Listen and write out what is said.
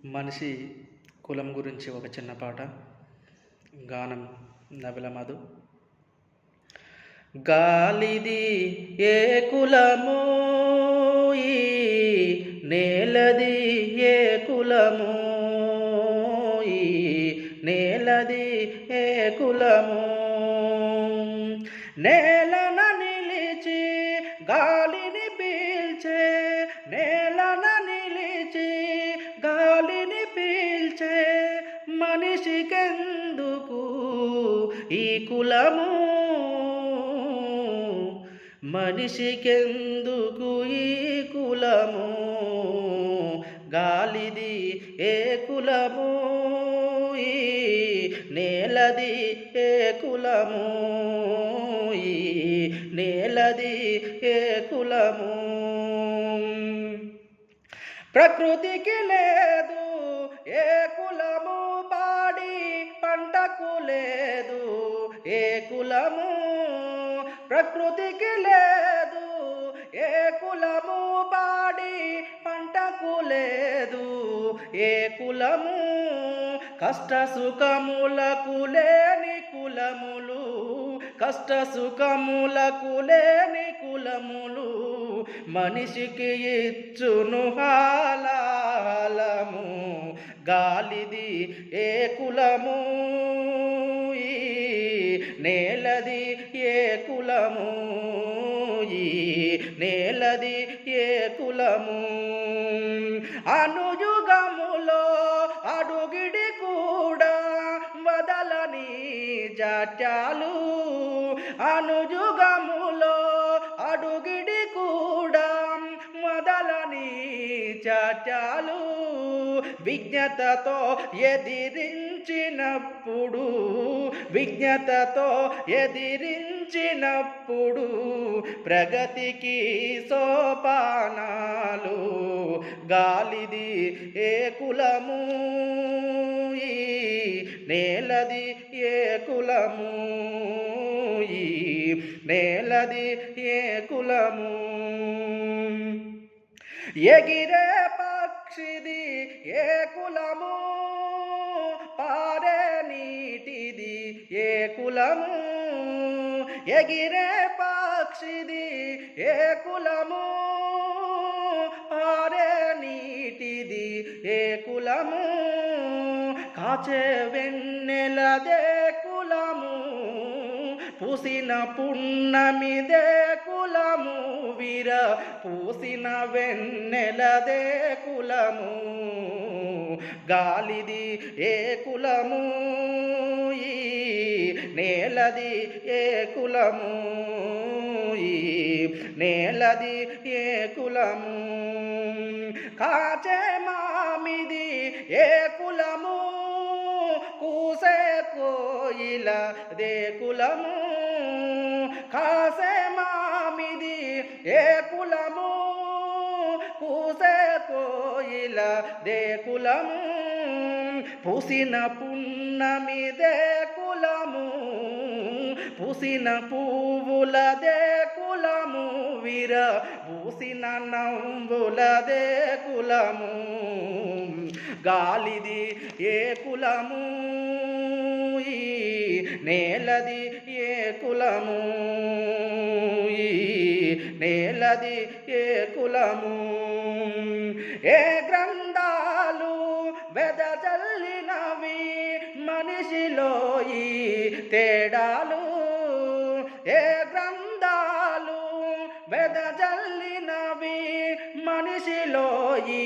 మనిషి కులం గురించి ఒక చిన్న పాట. గానం నవిల మధు. గాలిది ఏ కులము, ఈ నేలది ఏ కులము, ఈ నేలది ఏ కులము. నేలన నిలిచి గాలిని పీల్చే, నేలన నిలిచి గాలిని పీల్చే మనిషికెందుకు ఈ కులము, మనిషికెందుకు ఈ కులము. గాలిది ఏ కులము, ఈ నేలది ఏ కులము, ఈ నేలది ఏ కులము. ప్రకృతికి లేదు ఏ కులము, పాడి పంటకు లేదు ఏ కులము. ప్రకృతికి లేదు ఏ కులము, పాడి పంటకు లేదు ఏ కులము. కష్ట సుఖములకు లేని కులములు, కష్ట సుఖములకు లేని కులములు మనిషికి ఇచ్చును హాలాలము. గాలిది ఏ కులము, ఈ నేలది ఏ కులము, ఈ నేలది ఏ కులము. అనుయుగములో అడుగిడి కూడా వదలని జాట్యాలు, అనుయుగములో అడుగిడి కూడా వదలని జాట్యాలు విజ్ఞతతో ఎదిరించినప్పుడు, విజ్ఞతతో ఎదిరించినప్పుడు ప్రగతికి సోపానాలు. గాలిది ఏ కులము, ఈ నేలది ఏ కులము, ఈ నేలది ఏ కులము. ఎగిరే పక్షిది ఏ కులము, పారే నీటిది ఏ కులము. ఎగిరే పక్షిది ఏ కులము, పారే నీటిది ఏ కులము. కాచే వెన్నెలదే కులము, పూసిన పున్నమిదే కులము. వీర పూసిన వెన్నెలదే కులము. గాలిది ఏ కులము, ఈ నేలది ఏ కులము, ఈ నేలది ఏ కులము. కాచే మామిది ఏ కులము, కూసే కోయిల దే కులము. కాసే మామిది ఏ కులము, కూసే కోయిల దే కులము. పూసిన పున్నమిదే కులము, పూసిన పువ్వులదే కులము. వీర పూసిన నవ్వులదే కులము. గాలిది ఏ కులము, ఈ నేలది ఏ కులము, ఈ నేలది ఏ కులము. ఏ గ్రంథాలు వెదజల్లినవి మనిషిలో ఈ తేడాలు, ఏ గ్రంథాలు వెదజల్లినవి మనిషిలో ఈ